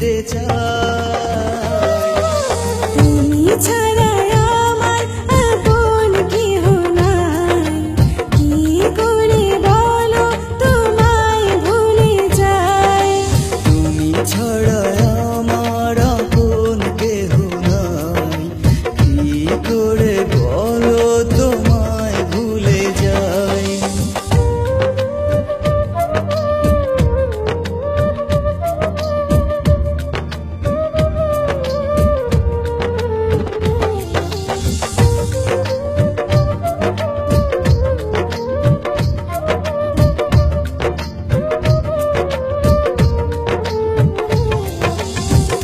দিতে চাই। তুমি ছাড়া আমার আপন কেহ নাই, কি করে বলো তোমায় ভুলে যাই। তুমি ছাড়া আমার আপন কেহ নাই, কি করে বলো তোমায় ভুলে যাই।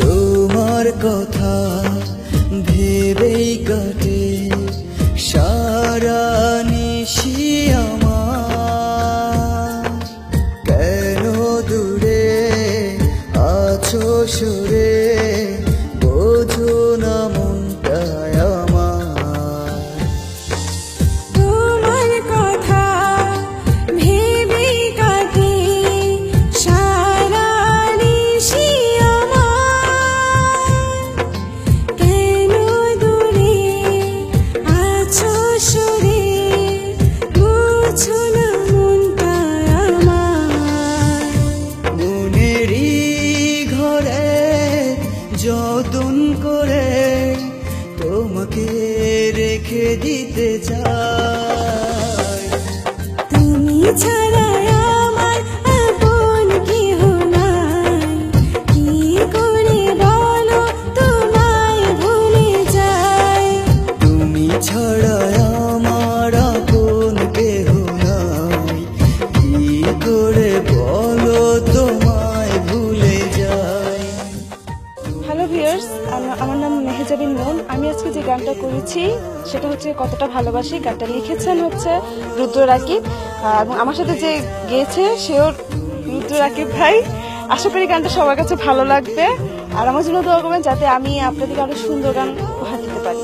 তোমার কথা ভেবেই কাটে সারা নিশি আমার। কেন দূরে আছো সরে, বোঝো না মনটায় আমার। তোমার কথা ভেবে কাটে সারা নিশি আমার। কেন দূরে আছো সরে, বুঝো না মনটা আমার। মনেরই ঘরে যতন করে তোমাকে রেখে দিতে চাই। তুমি ছাড়া আমার আপন কেহ নাই, কি করে বলো তোমায় ভুলে যাই। তুমি ছাড়া আমার আপন কেহ নাই, কি করে বলো তোমায় ভুলে যাই। হ্যালো ভিউয়ার্স, আমার নাম মেহেজাবিন মন। আমি আজকে যে গানটা করেছি সেটা হচ্ছে কতটা ভালোবাসি। গানটা লিখেছেন হচ্ছে রুদ্র রাকিব, এবং আমার সাথে যে গেয়েছে সেও রুদ্র রাকিব ভাই। আশা করি গানটা সবার কাছে ভালো লাগবে, আর আমার জন্য দোয়া করবেন যাতে আমি আপনাদেরকে আরো সুন্দর গান উপহার দিতে পারি।